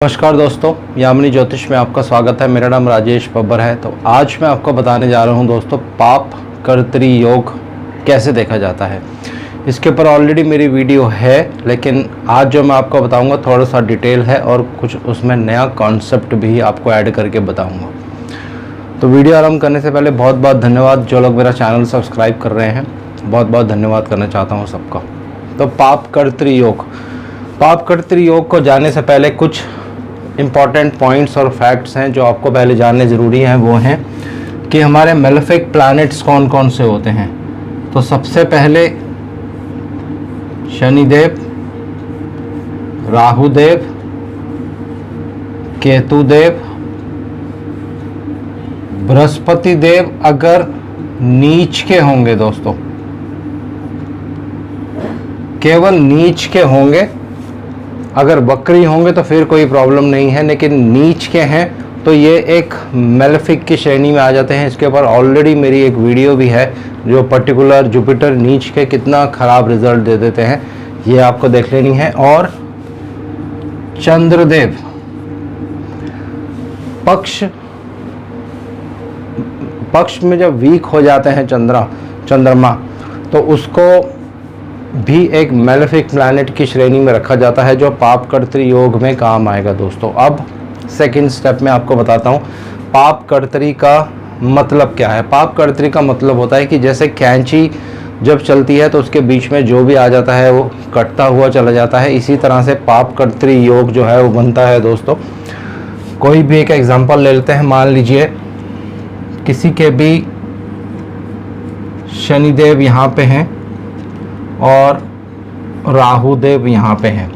नमस्कार दोस्तों, यामिनी ज्योतिष में आपका स्वागत है। मेरा नाम राजेश बब्बर है। तो आज मैं आपको बताने जा रहा हूं दोस्तों, पाप कर्तरी योग कैसे देखा जाता है। इसके ऊपर ऑलरेडी मेरी वीडियो है, लेकिन आज जो मैं आपको बताऊंगा थोड़ा सा डिटेल है और कुछ उसमें नया कॉन्सेप्ट भी आपको ऐड करके बताऊंगा। तो वीडियो आरंभ करने से पहले बहुत बहुत धन्यवाद जो लोग मेरा चैनल सब्सक्राइब कर रहे हैं, बहुत बहुत धन्यवाद करना चाहता हूँ सबका। तो पाप कर्तरी योग को जानने से पहले कुछ इम्पॉर्टेंट पॉइंट्स और फैक्ट्स हैं जो आपको पहले जानने ज़रूरी हैं। वो हैं कि हमारे मेलेफिक प्लैनेट्स कौन कौन से होते हैं। तो सबसे पहले शनिदेव, राहुदेव, केतुदेव, बृहस्पति देव अगर नीच के होंगे दोस्तों, केवल नीच के होंगे। अगर वक्री होंगे तो फिर कोई प्रॉब्लम नहीं है, लेकिन नीच के हैं तो ये एक मेलेफिक की श्रेणी में आ जाते हैं। इसके ऊपर ऑलरेडी मेरी एक वीडियो भी है जो पर्टिकुलर जुपिटर नीच के कितना ख़राब रिजल्ट दे देते हैं, ये आपको देख लेनी है। और चंद्रदेव पक्ष में जब वीक हो जाते हैं चंद्रमा, तो उसको भी एक मेलेफिक प्लैनेट की श्रेणी में रखा जाता है जो पाप कर्तरी योग में काम आएगा दोस्तों। अब सेकंड स्टेप में आपको बताता हूँ पाप कर्तरी का मतलब क्या है। पाप कर्तरी का मतलब होता है कि जैसे कैंची जब चलती है तो उसके बीच में जो भी आ जाता है वो कटता हुआ चला जाता है, इसी तरह से पाप कर्तरी योग जो है वो बनता है दोस्तों। कोई भी एक एग्जांपल ले लेते हैं। मान लीजिए किसी के भी शनिदेव यहाँ पे हैं और राहुदेव यहाँ पे हैं,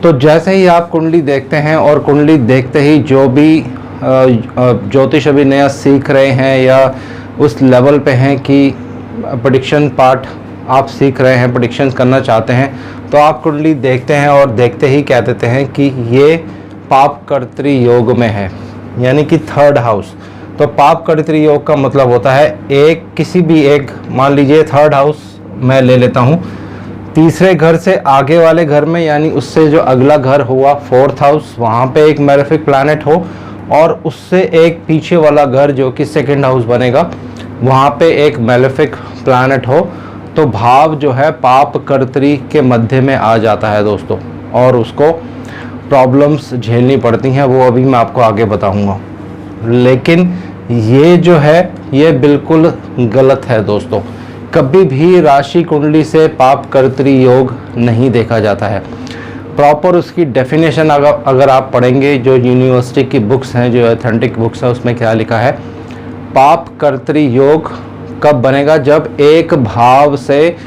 तो जैसे ही आप कुंडली देखते हैं और कुंडली देखते ही जो भी ज्योतिष अभी नया सीख रहे हैं या उस लेवल पे हैं कि प्रेडिक्शन पार्ट आप सीख रहे हैं, प्रेडिक्शंस करना चाहते हैं, तो आप कुंडली देखते हैं और देखते ही कह देते हैं कि ये पाप कर्तरी योग में है, यानी कि थर्ड हाउस। तो पाप कर्तरी योग का मतलब होता है किसी भी एक, मान लीजिए थर्ड हाउस मैं ले लेता हूँ, तीसरे घर से आगे वाले घर में, यानी उससे जो अगला घर हुआ फोर्थ हाउस, वहाँ पे एक मेलेफिक प्लैनेट हो, और उससे एक पीछे वाला घर जो कि सेकंड हाउस बनेगा, वहाँ पे एक मेलेफिक प्लैनेट हो, तो भाव जो है पाप कर्तरी के मध्य में आ जाता है दोस्तों, और उसको प्रॉब्लम्स झेलनी पड़ती हैं। वो अभी मैं आपको आगे बताऊँगा। लेकिन ये जो है ये बिल्कुल गलत है दोस्तों। कभी भी राशि कुंडली से पाप कर्तरी योग नहीं देखा जाता है। प्रॉपर उसकी डेफिनेशन अगर आप पढ़ेंगे, जो यूनिवर्सिटी की बुक्स हैं, जो ऑथेंटिक बुक्स हैं, उसमें क्या लिखा है, पाप कर्तरी योग कब बनेगा, जब एक भाव से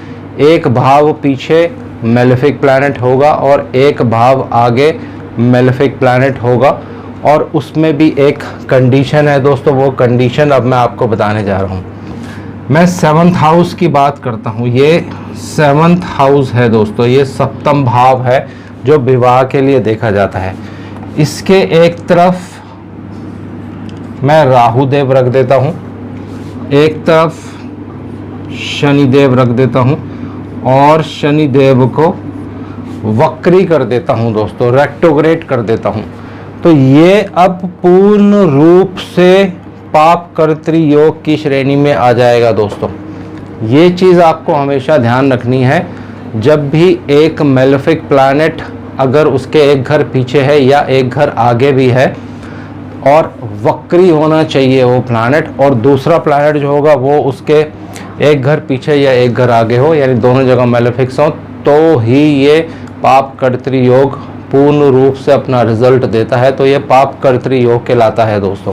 एक भाव पीछे मेलेफिक प्लैनेट होगा और एक भाव आगे मेलेफिक प्लैनेट होगा, और उसमें भी एक कंडीशन है दोस्तों। वो कंडीशन अब मैं आपको बताने जा रहा हूँ। मैं सेवंथ हाउस की बात करता हूँ। ये सेवंथ हाउस है दोस्तों, ये सप्तम भाव है जो विवाह के लिए देखा जाता है। इसके एक तरफ मैं राहुदेव रख देता हूँ, एक तरफ शनिदेव रख देता हूँ, और शनिदेव को वक्री कर देता हूँ दोस्तों, रेट्रोग्रेड कर देता हूँ। तो ये अब पूर्ण रूप से पाप कर्तरी योग की श्रेणी में आ जाएगा दोस्तों। ये चीज़ आपको हमेशा ध्यान रखनी है। जब भी एक मेलेफिक प्लैनेट अगर उसके एक घर पीछे है या एक घर आगे भी है, और वक्री होना चाहिए वो प्लैनेट, और दूसरा प्लैनेट जो होगा वो उसके एक घर पीछे या एक घर आगे हो, यानी दोनों जगह मेलेफिक्स हो, तो ही ये पाप कर्तरी योग पूर्ण रूप से अपना रिजल्ट देता है। तो ये पाप कर्तरी योग कहलाता है दोस्तों।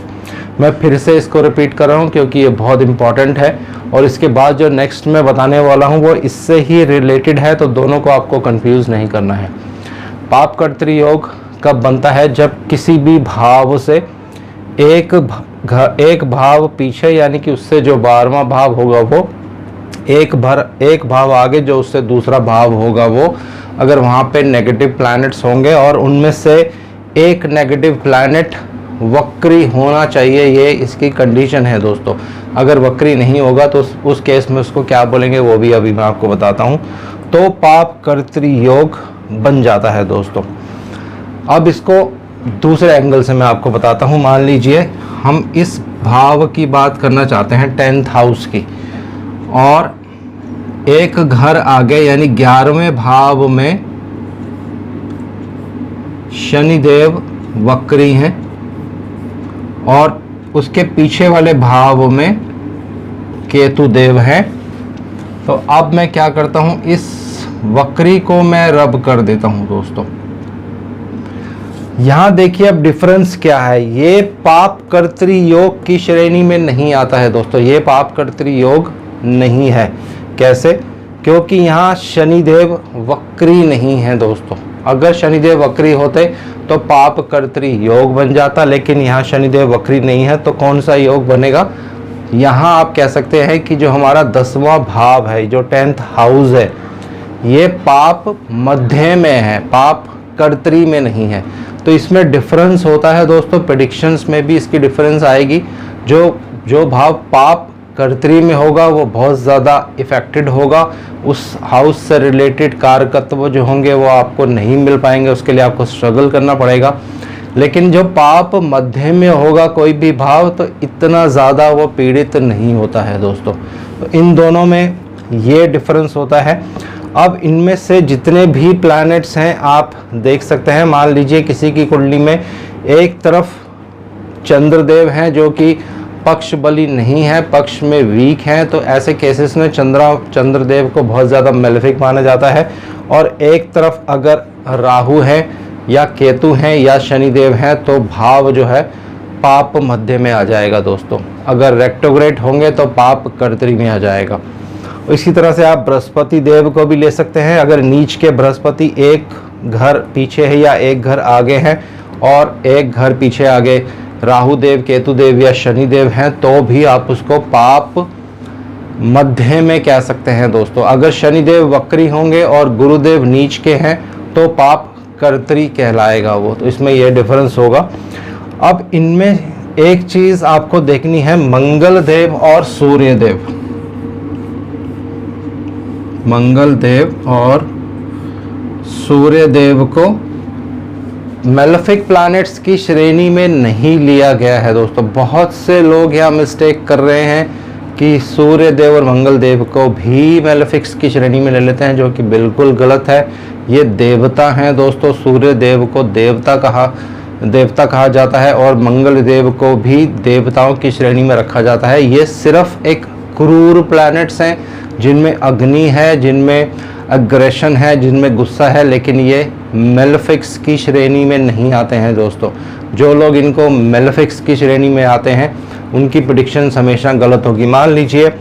मैं फिर से इसको रिपीट कर रहा हूँ क्योंकि ये बहुत इंपॉर्टेंट है, और इसके बाद जो नेक्स्ट मैं बताने वाला हूँ वो इससे ही रिलेटेड है, तो दोनों को आपको कंफ्यूज नहीं करना है। पाप कर्तरी योग कब बनता है, जब किसी भी भाव से एक भाव पीछे, यानी कि उससे जो 12वां भाव होगा वो एक भाव आगे जो उससे दूसरा भाव होगा वो, अगर वहाँ पे नेगेटिव प्लैनेट्स होंगे और उनमें से एक नेगेटिव प्लैनेट वक्री होना चाहिए, ये इसकी कंडीशन है दोस्तों। अगर वक्री नहीं होगा तो उस केस में उसको क्या बोलेंगे वो भी अभी मैं आपको बताता हूँ। तो पाप कर्तरी योग बन जाता है दोस्तों। अब इसको दूसरे एंगल से मैं आपको बताता हूँ। मान लीजिए हम इस भाव की बात करना चाहते हैं 10th हाउस की, और एक घर आगे यानी 11वें भाव में शनिदेव वक्री हैं और उसके पीछे वाले भाव में केतु देव हैं। तो अब मैं क्या करता हूं, इस वक्री को मैं रब कर देता हूं दोस्तों। यहां देखिए अब डिफरेंस क्या है, ये पाप कर्तृ योग की श्रेणी में नहीं आता है दोस्तों, ये पाप कर्तृ योग नहीं है। कैसे? क्योंकि यहाँ शनिदेव वक्री नहीं है दोस्तों। अगर शनिदेव वक्री होते तो पाप कर्तृ योग बन जाता, लेकिन यहाँ शनिदेव वक्री नहीं है, तो कौन सा योग बनेगा? यहाँ आप कह सकते हैं कि जो हमारा 10वां भाव है, जो 10th हाउस है, ये पाप मध्य में है, पाप कर्तरी में नहीं है। तो इसमें डिफरेंस होता है दोस्तों, प्रेडिक्शंस में भी इसकी डिफरेंस आएगी। जो भाव पाप कर्तरी में होगा वो बहुत ज़्यादा इफेक्टेड होगा, उस हाउस से रिलेटेड कारकत्व जो होंगे वो आपको नहीं मिल पाएंगे, उसके लिए आपको स्ट्रगल करना पड़ेगा। लेकिन जो पाप मध्य में होगा कोई भी भाव, तो इतना ज़्यादा वो पीड़ित नहीं होता है दोस्तों। तो इन दोनों में ये डिफरेंस होता है। अब इनमें से जितने भी प्लैनेट्स हैं आप देख सकते हैं, मान लीजिए किसी की कुंडली में एक तरफ चंद्रदेव हैं जो कि पक्ष बली नहीं है, पक्ष में वीक हैं, तो ऐसे केसेस में चंद्रदेव को बहुत ज़्यादा मेलेफिक माना जाता है। और एक तरफ अगर राहु है या केतु हैं या शनिदेव हैं तो भाव जो है पाप मध्य में आ जाएगा दोस्तों। अगर रेक्टोग्रेड होंगे तो पाप कर्तरी में आ जाएगा। इसी तरह से आप बृहस्पति देव को भी ले सकते हैं। अगर नीच के बृहस्पति एक घर पीछे है या एक घर आगे हैं और एक घर पीछे आगे राहु देव, केतु देव या शनि देव हैं, तो भी आप उसको पाप मध्य में कह सकते हैं दोस्तों। अगर शनिदेव वक्री होंगे और गुरुदेव नीच के हैं तो पाप कर्तरी कहलाएगा वो। तो इसमें यह डिफरेंस होगा। अब इनमें एक चीज आपको देखनी है, मंगल देव और सूर्य देव। मंगल देव और सूर्य देव को मेलेफिक प्लैनेट्स की श्रेणी में नहीं लिया गया है दोस्तों। बहुत से लोग यहाँ मिस्टेक कर रहे हैं कि सूर्य देव और मंगल देव को भी मेलेफिक्स की श्रेणी में ले लेते हैं, जो कि बिल्कुल गलत है। ये देवता हैं दोस्तों। सूर्य देव को देवता कहा जाता है और मंगल देव को भी देवताओं की श्रेणी में रखा जाता है। ये सिर्फ एक क्रूर प्लैनेट्स हैं जिनमें अग्नि है, जिनमें अग्रेशन है, जिनमें गुस्सा है, लेकिन ये मेलेफिक्स की श्रेणी में नहीं आते हैं दोस्तों। जो लोग इनको मेलेफिक्स की श्रेणी में आते हैं उनकी प्रेडिक्शन हमेशा गलत होगी। मान लीजिए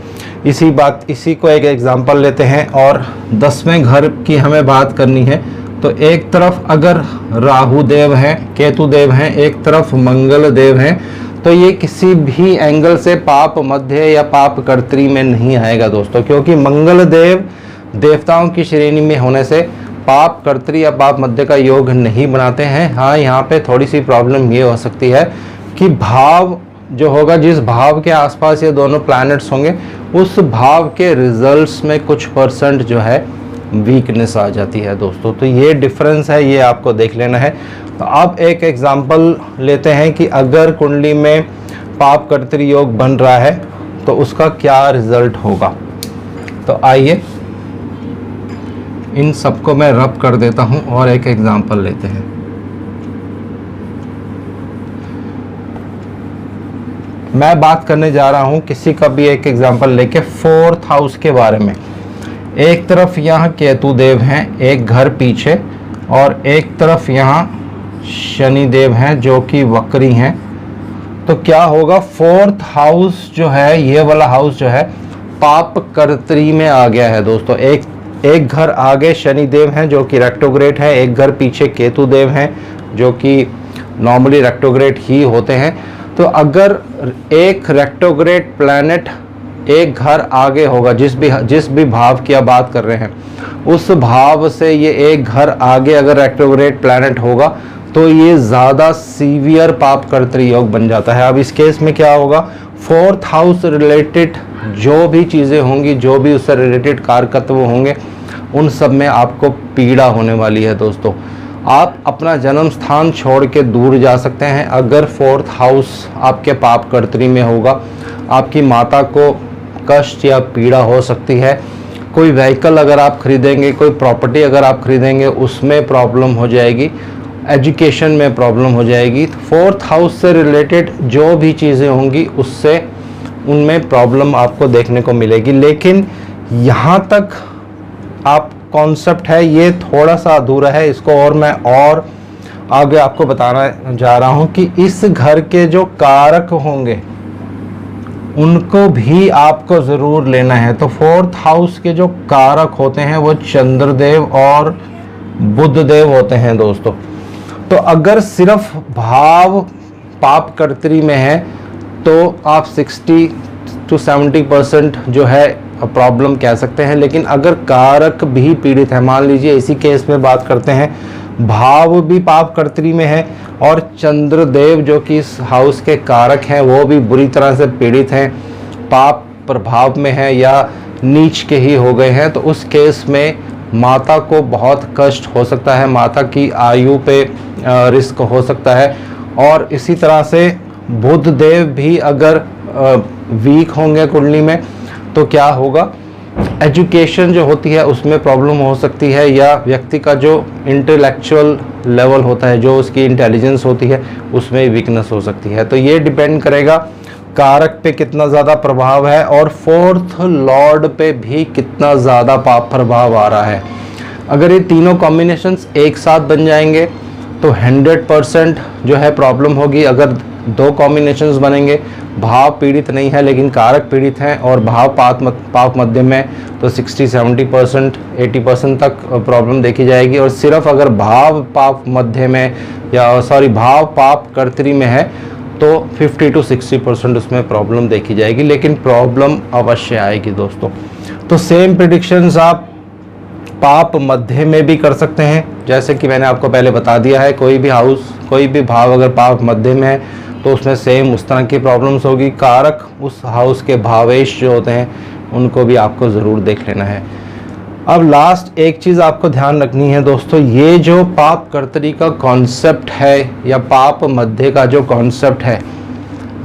इसी को एक एग्जांपल लेते हैं और 10वें घर की हमें बात करनी है। तो एक तरफ अगर राहु देव हैं, केतु देव हैं, एक तरफ मंगल देव हैं, तो ये किसी भी एंगल से पाप मध्य या पाप कर्तरी में नहीं आएगा दोस्तों, क्योंकि मंगल देव देवताओं की श्रेणी में होने से पाप कर्तरी या पाप मध्य का योग नहीं बनाते हैं। हाँ, यहाँ पे थोड़ी सी प्रॉब्लम ये हो सकती है कि भाव जो होगा, जिस भाव के आसपास ये दोनों प्लैनेट्स होंगे, उस भाव के रिजल्ट्स में कुछ परसेंट जो है वीकनेस आ जाती है दोस्तों। तो ये डिफरेंस है, ये आपको देख लेना है। तो अब एक एग्जांपल लेते हैं कि अगर कुंडली में पाप कर्तरी योग बन रहा है तो उसका क्या रिजल्ट होगा। तो आइए इन सबको मैं रब कर देता हूं और एक एग्जांपल लेते हैं। मैं बात करने जा रहा हूं किसी का भी एक एग्जांपल लेके 4th हाउस के बारे में। एक तरफ यहाँ केतु देव हैं एक घर पीछे, और एक तरफ यहाँ शनि देव हैं जो कि वक्री हैं। तो क्या होगा, 4th हाउस जो है, ये वाला हाउस जो है, पाप कर्तरी में आ गया है दोस्तों। एक घर आगे शनि देव हैं जो कि रेक्टोग्रेड है, एक घर पीछे केतु देव हैं जो कि नॉर्मली रेक्टोग्रेड ही होते हैं। तो अगर एक रेक्टोग्रेड प्लैनेट एक घर आगे होगा, जिस भी भाव की आप बात कर रहे हैं, उस भाव से ये एक घर आगे अगर रेक्टोग्रेड प्लैनेट होगा तो ये ज़्यादा सीवियर पाप कर्तरी योग बन जाता है। अब इस केस में क्या होगा, 4th हाउस रिलेटेड जो भी चीज़ें होंगी, जो भी उससे रिलेटेड कारकत्व होंगे, उन सब में आपको पीड़ा होने वाली है दोस्तों। आप अपना जन्म स्थान छोड़ के दूर जा सकते हैं। अगर 4th हाउस आपके पाप कर्त्री में होगा, आपकी माता को कष्ट या पीड़ा हो सकती है। कोई व्हीकल अगर आप खरीदेंगे, कोई प्रॉपर्टी अगर आप खरीदेंगे, उसमें प्रॉब्लम हो जाएगी, एजुकेशन में प्रॉब्लम हो जाएगी। 4th हाउस से रिलेटेड जो भी चीज़ें होंगी उससे उनमें प्रॉब्लम आपको देखने को मिलेगी। लेकिन यहाँ तक आप कॉन्सेप्ट है ये थोड़ा सा अधूरा है, इसको और मैं और आगे आपको बताना जा रहा हूँ कि इस घर के जो कारक होंगे उनको भी आपको ज़रूर लेना है। तो 4th हाउस के जो कारक होते हैं वो चंद्रदेव और बुध देव होते हैं दोस्तों। तो अगर सिर्फ भाव पाप कर्त्री में है तो आप 60 to 70% जो है प्रॉब्लम कह सकते हैं। लेकिन अगर कारक भी पीड़ित है, मान लीजिए इसी केस में बात करते हैं, भाव भी पाप कर्त्री में है और चंद्रदेव जो कि इस हाउस के कारक हैं वो भी बुरी तरह से पीड़ित हैं, पाप प्रभाव में है या नीच के ही हो गए हैं, तो उस केस में माता को बहुत कष्ट हो सकता है, माता की आयु पे रिस्क हो सकता है। और इसी तरह से बुध देव भी अगर वीक होंगे कुंडली में तो क्या होगा, एजुकेशन जो होती है उसमें प्रॉब्लम हो सकती है, या व्यक्ति का जो इंटेलेक्चुअल लेवल होता है, जो उसकी इंटेलिजेंस होती है, उसमें वीकनेस हो सकती है। तो ये डिपेंड करेगा कारक पे कितना ज़्यादा प्रभाव है और 4th लॉर्ड पे भी कितना ज़्यादा पाप प्रभाव आ रहा है। अगर ये तीनों कॉम्बिनेशंस एक साथ बन जाएंगे तो 100% जो है प्रॉब्लम होगी। अगर दो कॉम्बिनेशंस बनेंगे, भाव पीड़ित नहीं है लेकिन कारक पीड़ित हैं और भाव पाप मध्यम है, तो 60-70% 80% तक प्रॉब्लम देखी जाएगी। और सिर्फ अगर भाव पाप मध्य में या भाव पाप कर्त्री में है तो 50 to 60% उसमें प्रॉब्लम देखी जाएगी, लेकिन प्रॉब्लम अवश्य आएगी दोस्तों। तो सेम प्रेडिक्शंस आप पाप मध्य में भी कर सकते हैं, जैसे कि मैंने आपको पहले बता दिया है। कोई भी हाउस, कोई भी भाव अगर पाप मध्य में है तो उसमें सेम उस तरह की प्रॉब्लम्स होगी। कारक उस हाउस के भावेश जो होते हैं उनको भी आपको ज़रूर देख लेना है। अब लास्ट एक चीज़ आपको ध्यान रखनी है दोस्तों, ये जो पाप कर्त्री का कॉन्सेप्ट है या पाप मध्य का जो कॉन्सेप्ट है,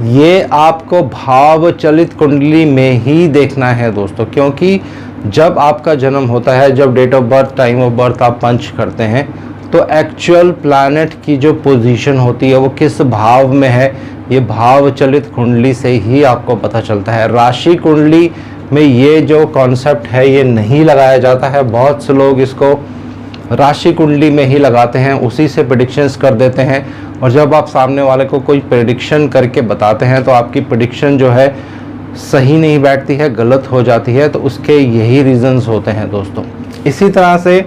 ये आपको भाव चलित कुंडली में ही देखना है दोस्तों। क्योंकि जब आपका जन्म होता है, जब date of birth, time of birth आप पंच करते हैं, तो एक्चुअल प्लैनेट की जो पोजीशन होती है वो किस भाव में है, ये भाव चलित कुंडली से ही आपको पता चलता है। राशि कुंडली में ये जो कॉन्सेप्ट है ये नहीं लगाया जाता है। बहुत से लोग इसको राशि कुंडली में ही लगाते हैं, उसी से प्रेडिक्शंस कर देते हैं, और जब आप सामने वाले को कोई प्रेडिक्शन करके बताते हैं तो आपकी प्रेडिक्शन जो है सही नहीं बैठती है, गलत हो जाती है। तो उसके यही रीजंस होते हैं दोस्तों। इसी तरह से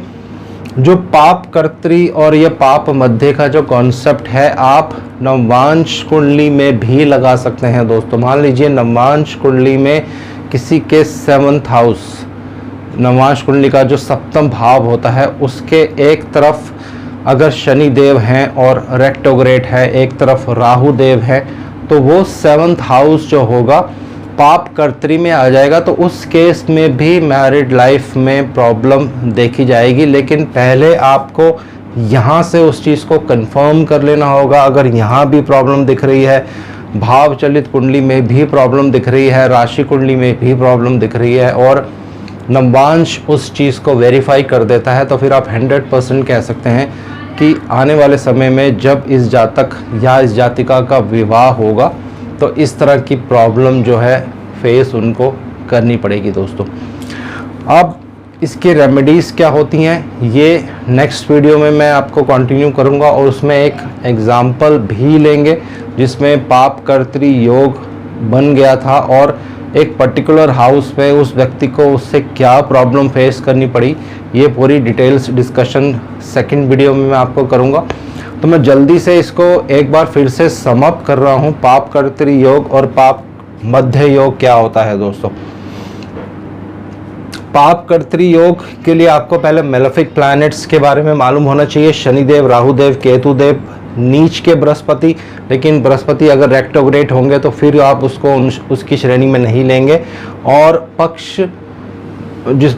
जो पाप कर्त्री और ये पाप मध्य का जो कॉन्सेप्ट है आप नवांश कुंडली में भी लगा सकते हैं दोस्तों। मान लीजिए नवांश कुंडली में किसी के 7th हाउस, नवांश कुंडली का जो 7वां भाव होता है, उसके एक तरफ अगर शनि देव हैं और रेट्रोग्रेड है, एक तरफ राहु देव है, तो वो 7th हाउस जो होगा पाप कर्त्री में आ जाएगा। तो उस केस में भी मैरिड लाइफ में प्रॉब्लम देखी जाएगी। लेकिन पहले आपको यहाँ से उस चीज़ को कंफर्म कर लेना होगा। अगर यहाँ भी प्रॉब्लम दिख रही है, भाव चलित कुंडली में भी प्रॉब्लम दिख रही है, राशि कुंडली में भी प्रॉब्लम दिख रही है और नवांश उस चीज़ को वेरीफाई कर देता है, तो फिर आप 100% कह सकते हैं कि आने वाले समय में जब इस जातक या इस जातिका का विवाह होगा तो इस तरह की प्रॉब्लम जो है फेस उनको करनी पड़ेगी दोस्तों। अब इसके रेमेडीज़ क्या होती हैं ये नेक्स्ट वीडियो में मैं आपको कंटिन्यू करूंगा, और उसमें एक एग्जाम्पल भी लेंगे जिसमें पाप कर्त्री योग बन गया था और एक पर्टिकुलर हाउस में उस व्यक्ति को उससे क्या प्रॉब्लम फेस करनी पड़ी। ये पूरी डिटेल्स डिस्कशन सेकंड वीडियो में मैं आपको करूंगा। तो मैं जल्दी से इसको एक बार फिर से समअप कर रहा हूँ। पाप कर्त्री योग और पाप मध्य योग क्या होता है दोस्तों। पाप कर्त्री योग के लिए आपको पहले मेलेफिक प्लैनेट्स के बारे में मालूम होना चाहिए। शनिदेव, राहुदेव, केतुदेव, नीच के बृहस्पति, लेकिन बृहस्पति अगर रेट्रोग्रेड होंगे तो फिर आप उसको उसकी श्रेणी में नहीं लेंगे। और पक्ष जिस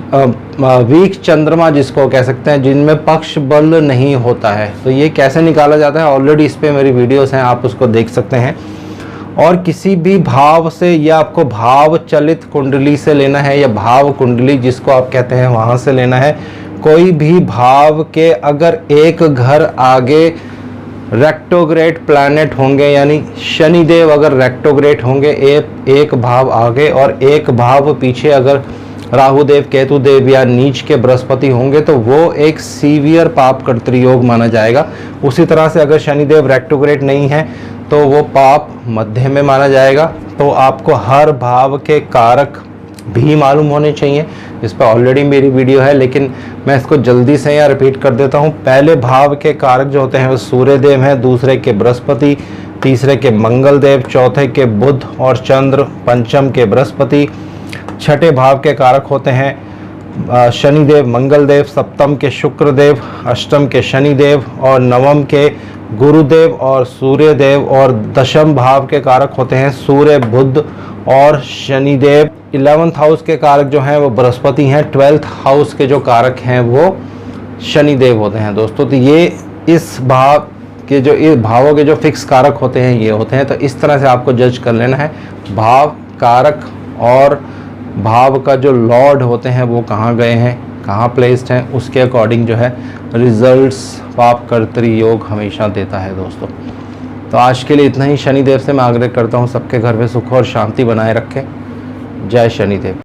वीक चंद्रमा जिसको कह सकते हैं, जिनमें पक्ष बल नहीं होता है। तो ये कैसे निकाला जाता है, ऑलरेडी इस पे मेरी वीडियोस हैं, आप उसको देख सकते हैं। और किसी भी भाव से, या आपको भाव चलित कुंडली से लेना है, या भाव कुंडली जिसको आप कहते हैं वहाँ से लेना है। कोई भी भाव के अगर एक घर आगे रेक्टोग्रेड प्लैनेट होंगे, यानी शनिदेव अगर रेक्टोग्रेड होंगे एक भाव आगे, और एक भाव पीछे अगर राहुदेव, केतुदेव या नीच के बृहस्पति होंगे, तो वो एक सीवियर पाप कर्तृयोग माना जाएगा। उसी तरह से अगर शनिदेव रेक्टोग्रेड नहीं है तो वो पाप मध्य में माना जाएगा। तो आपको हर भाव के कारक भी मालूम होने चाहिए। इस पर ऑलरेडी मेरी वीडियो है, लेकिन मैं इसको जल्दी से यहाँ रिपीट कर देता हूँ। पहले भाव के कारक जो होते हैं वो सूर्यदेव हैं, दूसरे के बृहस्पति, तीसरे के मंगल देव, चौथे के बुध और चंद्र, पंचम के बृहस्पति, छठे भाव के कारक होते हैं शनिदेव, मंगलदेव, सप्तम के शुक्रदेव, अष्टम के शनिदेव और नवम के गुरुदेव और सूर्यदेव, और दशम भाव के कारक होते हैं सूर्य, बुध और शनिदेव। 11th हाउस के कारक जो हैं वो बृहस्पति हैं। 12th हाउस के जो कारक हैं वो शनिदेव होते हैं दोस्तों। तो ये इस भाव के जो इस भावों के जो फिक्स कारक होते हैं ये होते हैं। तो इस तरह से आपको जज कर लेना है भाव, कारक और भाव का जो लॉर्ड होते हैं वो कहाँ गए हैं, कहाँ प्लेस्ड हैं, उसके अकॉर्डिंग जो है रिजल्ट्स पाप कर्तृयोग हमेशा देता है दोस्तों। तो आज के लिए इतना ही। शनिदेव से मैं आग्रह करता हूँ सबके घर में सुख और शांति बनाए रखें। जय शनिदेव।